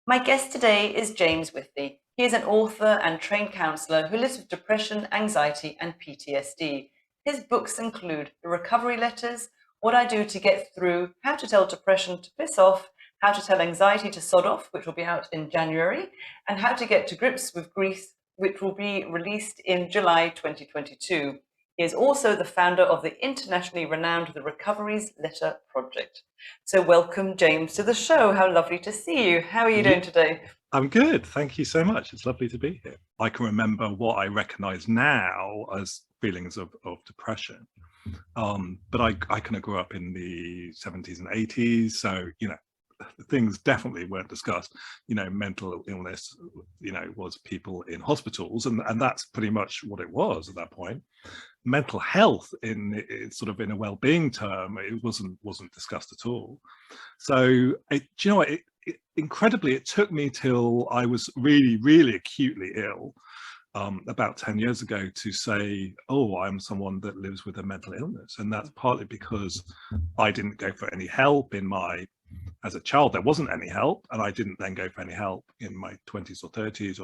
My guest today is James Withey. He is an author and trained counsellor who lives with depression, anxiety, and PTSD. His books include The Recovery Letters, What I Do to Get Through, How to Tell Depression to Piss Off, How to Tell Anxiety to Sod Off, which will be out in January, and How to Get to Grips with Grief, which will be released in July 2022. He is also the founder of the internationally renowned The Recovery's Letter Project. So welcome, James, to the show. How lovely to see you. How are you doing today? I'm good. Thank you so much. It's lovely to be here. I can remember what I recognize now as feelings of depression. But I kind of grew up in the 70s and 80s. So, things definitely weren't discussed. Mental illness, was people in hospitals, and that's pretty much what it was at that point. Mental health in a well-being term, it wasn't discussed at all. So incredibly, it took me till I was really acutely ill about 10 years ago to say, oh, I'm someone that lives with a mental illness. And that's partly because I didn't go for any help as a child. There wasn't any help, and I didn't then go for any help in my 20s or 30s.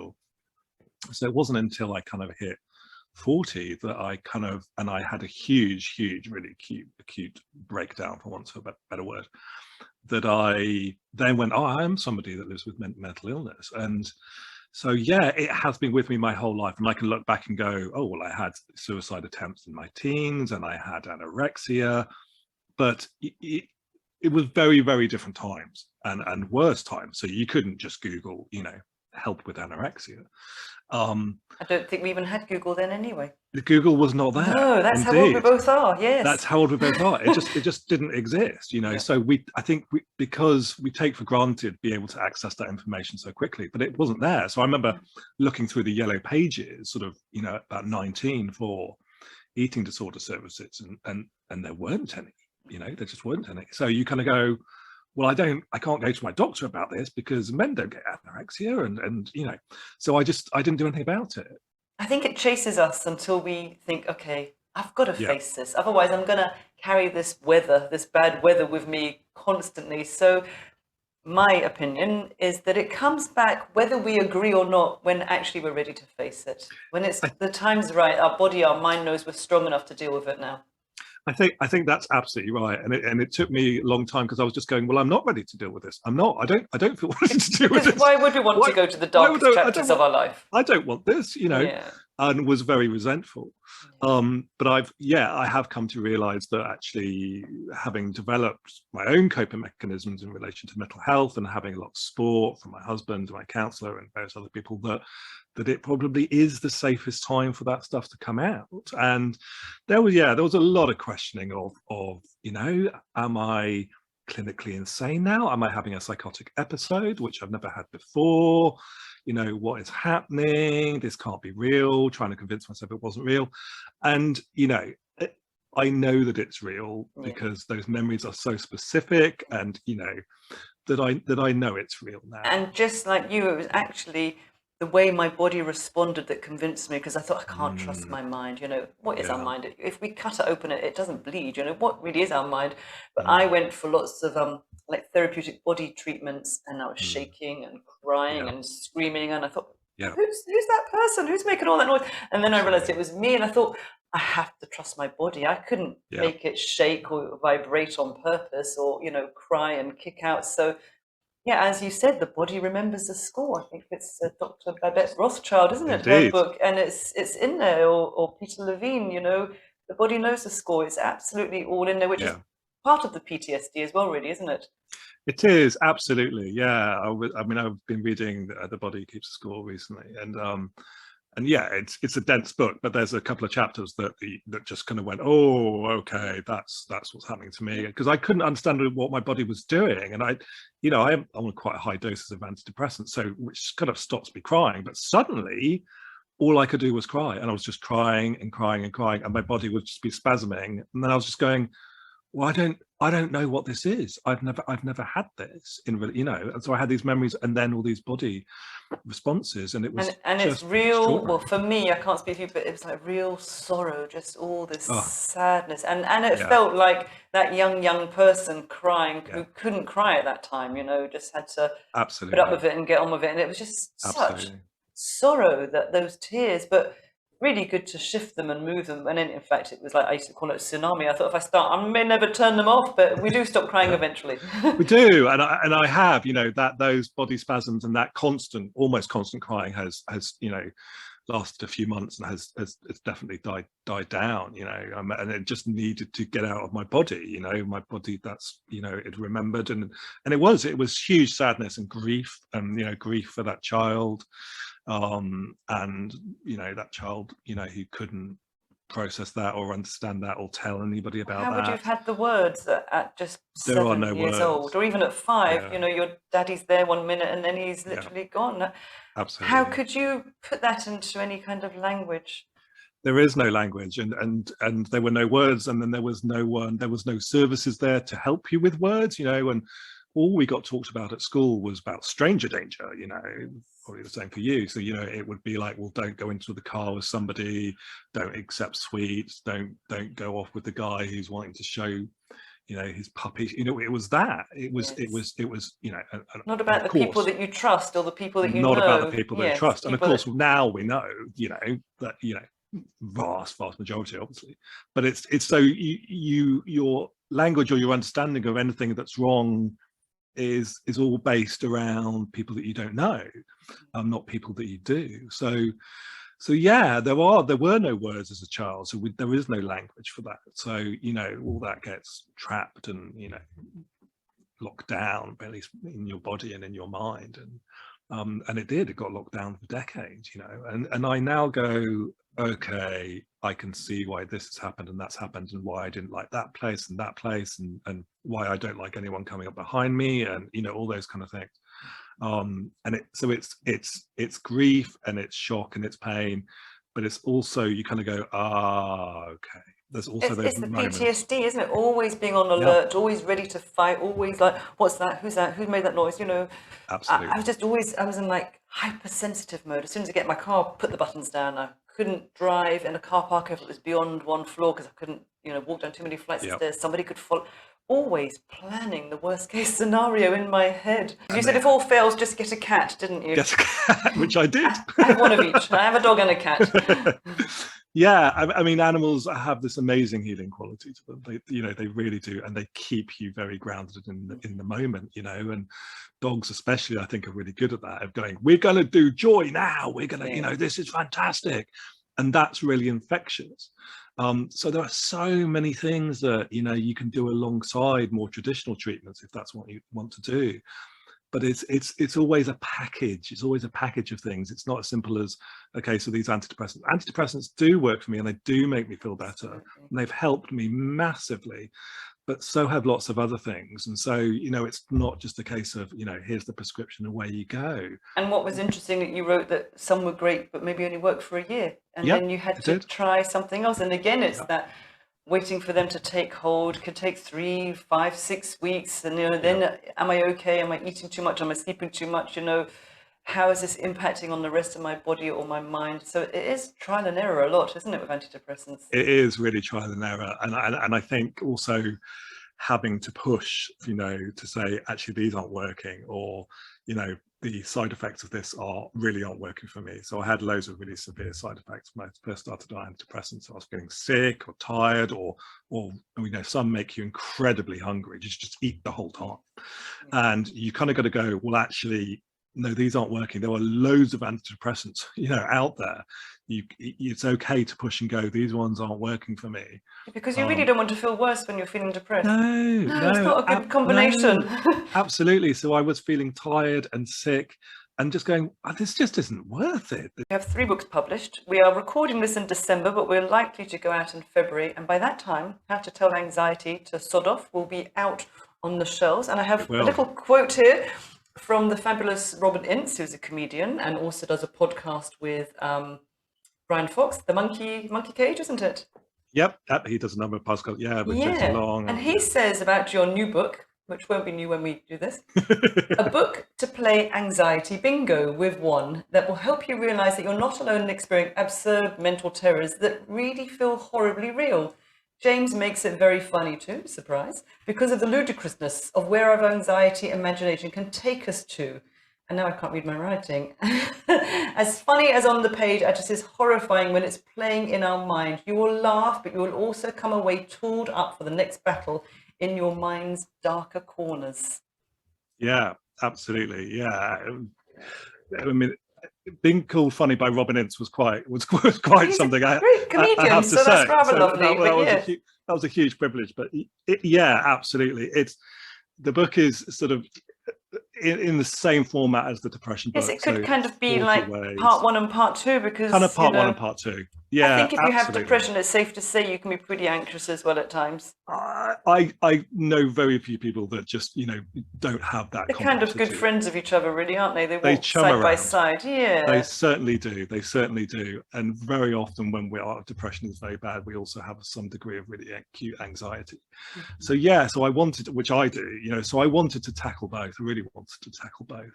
So it wasn't until I kind of hit 40 that I had a huge, really acute breakdown, for want of a better word, that I then went, oh, I am somebody that lives with mental illness. And so, yeah, it has been with me my whole life. And I can look back and go, oh, well, I had suicide attempts in my teens and I had anorexia, but it was very different times and worse times. So you couldn't just Google, help with anorexia. I don't think we even had Google then anyway. The Google was not there. No, that's indeed how old we both are. Yes, that's how old we both are. It just didn't exist, Yeah. So I think because we take for granted being able to access that information so quickly, but it wasn't there. So I remember looking through the yellow pages, about 19 for eating disorder services, and there weren't any. There just weren't any. So you kind of go, well, I can't go to my doctor about this because men don't get anorexia, and so I didn't do anything about it. I think it chases us until we think, okay, I've got to face this. Otherwise, I'm going to carry this bad weather with me constantly. So my opinion is that it comes back whether we agree or not when actually we're ready to face it. When the time's right, our body, our mind knows we're strong enough to deal with it now. I think that's absolutely right, and it took me a long time because I was just going, well, I'm not ready to deal with this. I'm not. I don't feel ready to deal with this. Why would we want to go to the darkest chapters of our life? I don't want this, and was very resentful. But I have come to realize that actually, having developed my own coping mechanisms in relation to mental health and having a lot of support from my husband, my counsellor, and various other people, that it probably is the safest time for that stuff to come out. And there was a lot of questioning of am I clinically insane now? Am I having a psychotic episode, which I've never had before? What is happening? This can't be real. Trying to convince myself it wasn't real. And, I know that it's real because those memories are so specific, and, that I know it's real now. And just like you, it was actually the way my body responded that convinced me, because I thought, I can't trust my mind. What is our mind? If we cut it open, it doesn't bleed. What really is our mind? But I went for lots of therapeutic body treatments, and I was shaking and crying and screaming, and I thought, who's that person? Who's making all that noise? And then I realized it was me, and I thought, I have to trust my body. I couldn't make it shake or vibrate on purpose, or cry and kick out. So yeah, as you said, the body remembers the score. I think it's Dr. Babette Rothschild, isn't it? Indeed. Her book, and it's in there, or Peter Levine. The body knows the score. It's absolutely all in there, which is part of the PTSD as well, really, isn't it? It is, absolutely. Yeah, I've been reading The Body Keeps the Score recently, and yeah, it's a dense book, but there's a couple of chapters that just kind of went, oh, okay, that's what's happening to me, because I couldn't understand what my body was doing, and I'm on quite high doses of antidepressants, so which kind of stops me crying, but suddenly all I could do was cry, and I was just crying and crying and crying, and my body would just be spasming, and then I was just going, well, I don't know what this is. I've never had this in really, you know. And so I had these memories and then all these body responses, and it was And it's just real, well, extraordinary. for me, I can't speak for you, but it was like real sorrow, just all this Oh, sadness. And it yeah, felt like that young person crying yeah, who couldn't cry at that time, you know, just had to put up absolutely, with it and get on with it. And it was just such absolutely. sorrow, that those tears, but really good to shift them and move them. And then, in fact, it was like, I used to call it tsunami. I thought if I start, I may never turn them off, but we do stop crying Yeah. eventually. We do, and I have, you know, that those body spasms and that constant, almost constant crying has you know, lasted a few months and has it's definitely died down, you know, and it just needed to get out of my body, you know, my body, that's, you know, it remembered, and it was huge sadness and grief, and you know, grief for that child, and you know, that child, you know, who couldn't process that or understand that or tell anybody about How would you have that. had the words at just There are 7 no years old, words. or even at 5? Yeah, You know, your daddy's there 1 minute and then he's yeah, literally gone. How absolutely. could you put that into any kind of language? There is no language, and there were no words, and then there was no services there to help you with words, you know, and all we got talked about at school was about stranger danger, you know, probably the same for you. So, you know, it would be like, well, don't go into the car with somebody, don't accept sweets, don't go off with the guy who's wanting to show, you know, his puppy, you know. It was that, Yes. you know, Not and about of the people course that you trust or the people that you not about the know. people that Yes, trust, and of people course that, now we know, you know, that, you know, vast majority obviously, but it's so your language or your understanding of anything that's wrong is all based around people that you don't know, not people that you do. So yeah, there were no words as a child, so there is no language for that. So, you know, all that gets trapped and, you know, locked down, at least in your body and in your mind, and it got locked down for decades, you know, and I now go, okay, I can see why this has happened and that's happened, and why I didn't like that place and why I don't like anyone coming up behind me, and you know, all those kind of things. And it's grief and it's shock and it's pain, but it's also, you kind of go, okay, there's also those it's the moments. PTSD, isn't it? Always being on Yeah, alert, always ready to fight, always like, what's that? Who's that? Who made that noise? You know, I was absolutely. just always, I was in like hypersensitive mode. As soon as I get in my car, put the buttons down. I couldn't drive in a car park if it was beyond one floor because I couldn't, you know, walk down too many flights of Yeah, stairs. Somebody could follow. Always planning the worst case scenario in my head. You and said they if all fails, just get a cat, didn't you? get a cat, which I did. I have one of each. I have a dog and a cat. Yeah, I mean, animals have this amazing healing quality to them. They, you know, they really do, and they keep you very grounded in the moment, you know. And dogs, especially, I think, are really good at that. Of going, we're going to do joy now. We're going to, you know, Yes. this is fantastic, and that's really infectious. So there are so many things that, you know, you can do alongside more traditional treatments if that's what you want to do. But it's always a package. It's always a package of things. It's not as simple as, okay, so these antidepressants do work for me and they do make me feel better, Absolutely. and they've helped me massively, but so have lots of other things. And so, you know, it's not just a case of, you know, here's the prescription, away you go. And what was interesting that you wrote that some were great, but maybe only worked for a year, and Yeah, then you had it to did. try something else. And again, it's Yeah, that waiting for them to take hold could take 3, 5, 6 weeks, and you know, yeah. then am I okay? Am I eating too much? Am I sleeping too much? You know, how is this impacting on the rest of my body or my mind? So it is trial and error a lot, isn't it, with antidepressants? It is really trial and error, and I think also having to push, you know, to say, actually, these aren't working, or, you know, the side effects of this really aren't working for me. So I had loads of really severe side effects when I first started on antidepressants. I was feeling sick or tired, or you know, some make you incredibly hungry, just eat the whole Yeah, time. yeah. And you kind of got to go, well, actually, no, these aren't working. There are loads of antidepressants, you know, out there. It's okay to push and go, these ones aren't working for me. Because you really um don't want to feel worse when you're feeling depressed. no, No, it's no, not a good no, combination. absolutely. So I was feeling tired and sick and just going, oh, this just isn't worth it. We have 3 books published. We are recording this in December, but we're likely to go out in February. And by that time, How to Tell Anxiety to Sod Off will be out on the shelves. And I have It a will. little quote here from the fabulous Robin Ince, who's a comedian and also does a podcast with Brian Fox, the Monkey Cage, isn't it? Yep, he does a number of podcasts, with Josie Yeah, Long. and he says about your new book, which won't be new when we do this, a book to play anxiety bingo with one that will help you realize that you're not alone in experiencing absurd mental terrors that really feel horribly real. James makes it very funny too, surprise, because of the ludicrousness of where our anxiety imagination can take us to. And now I can't read my writing. As funny as on the page, it just is horrifying when it's playing in our mind. You will laugh, but you will also come away tooled up for the next battle in your mind's darker corners. Yeah, absolutely. Yeah. I mean, being called funny by Robin Ince was quite He's something. a great comedian, I have to so say. that's rather lovely. That was a huge privilege. But yeah, absolutely. The book is sort of in the same format as the depression book. Yes, it could so kind of be like ways. part 1 and part 2, because kind of part 1 and part 2. Yeah, I think if you have absolutely. depression, it's safe to say you can be pretty anxious as well at times. I know very few people that just don't have that. They're kind of good friends of each other, really, aren't they? They walk side by side. Yeah, they certainly do. They certainly do. And very often when our depression is very bad, we also have some degree of really acute anxiety. So I wanted, which I do, so I wanted to tackle both. I really wanted to tackle both,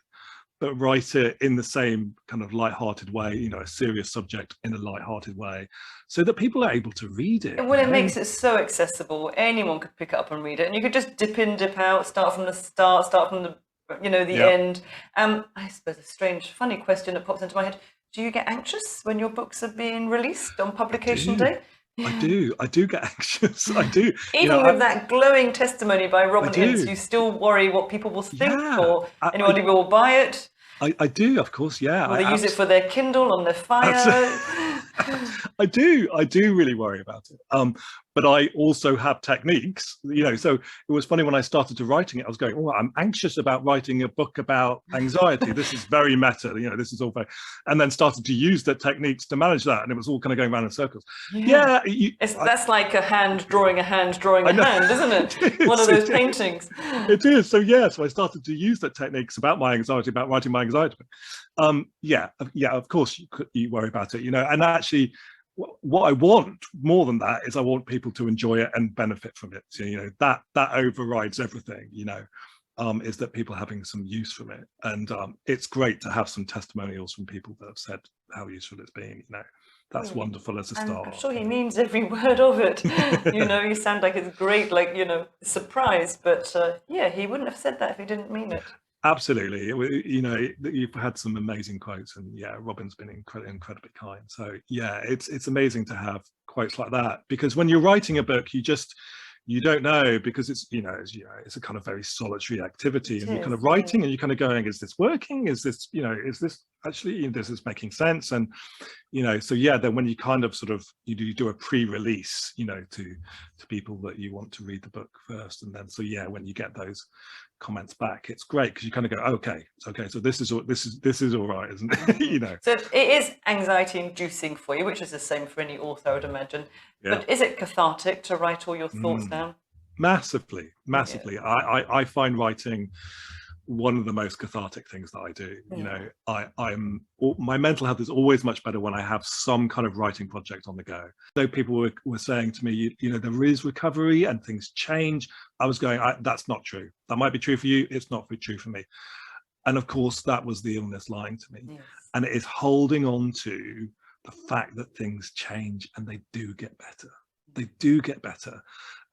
but write it in the same kind of light-hearted way, a serious subject in a light-hearted way, so that people are able to read it. Well, it makes it so accessible. Anyone could pick it up and read it, and you could just dip in, dip out, start from the start, start from the end. I suppose a strange, funny question that pops into my head: do you get anxious when your books are being released on publication day? I do get anxious. I do. Even with that glowing testimony by Robin Ince, you still worry what people will think, or anybody will buy it. I do, of course, yeah. Will they use it for their Kindle on their Fire? I do really worry about it. But I also have techniques, so it was funny when I started to writing it, I was going, oh, I'm anxious about writing a book about anxiety. This is very meta, this is all very, and then started to use the techniques to manage that. And it was all kind of going around in circles. That's like a hand drawing a hand, isn't it? One of those paintings. It is. So I started to use the techniques about my anxiety, about writing my anxiety. Of course you worry about it, and actually what I want more than that is I want people to enjoy it and benefit from it. So, that overrides everything, is that people are having some use from it. And it's great to have some testimonials from people that have said how useful it's been, that's wonderful as a start. I'm sure he means every word of it. You sound like it's great, like, surprise, but he wouldn't have said that if he didn't mean it. Absolutely. You've had some amazing quotes, and Robin's been incredibly kind. So it's amazing to have quotes like that, because when you're writing a book, you don't know, because it's it's a kind of very solitary activity, and you're kind of writing and you're kind of going, is this working? Is this is this actually this is making sense? And then when you kind of sort of you do a pre-release to people that you want to read the book first, and then when you get those comments back, it's great, because you kind of go, okay, so this is all right, isn't it? So it is anxiety inducing for you, which is the same for any author, I would imagine. But is it cathartic to write all your thoughts down? Massively. I find writing one of the most cathartic things that I do. My mental health is always much better when I have some kind of writing project on the go. Though people were saying to me, there is recovery and things change, I was going, that's not true. That might be true for you, it's not true for me. And of course that was the illness lying to me. Yes. And it is holding on to the fact that things change, and they do get better.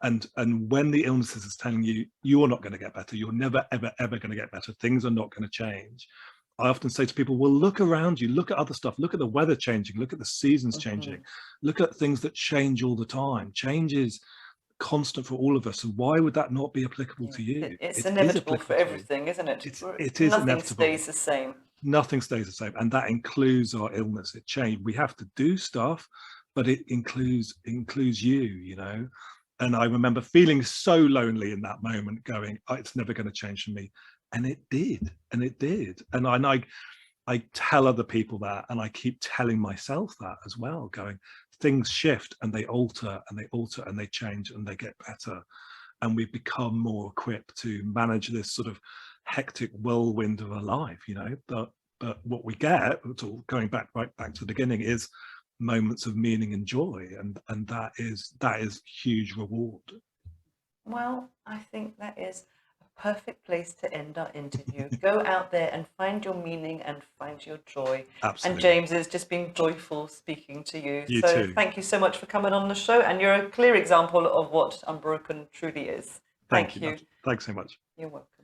And when the illness is telling you you're not going to get better, you're never ever going to get better, things are not going to change, I often say to people, well, look around you, look at other stuff, look at the weather changing, look at the seasons changing, look at things that change all the time. Change is constant for all of us, and why would that not be applicable to you? It's inevitable for everything, isn't it? It is nothing inevitable. Stays the same. Nothing stays the same, and that includes our illness. It changes. We have to do stuff, but it includes you, And I remember feeling so lonely in that moment, going, it's never going to change for me. And it did. And I tell other people that, and I keep telling myself that as well, going, things shift and they alter and they change and they get better. And we become more equipped to manage this sort of hectic whirlwind of a life, But what we get, going right back to the beginning, is moments of meaning and joy, and that is huge reward. Well, I think that is a perfect place to end our interview. Go out there and find your meaning and find your joy. Absolutely. And James, it's just been joyful speaking to you. You so too. Thank you so much for coming on the show, and you're a clear example of what Unbroken truly is. Thank you. Thanks so much. You're welcome.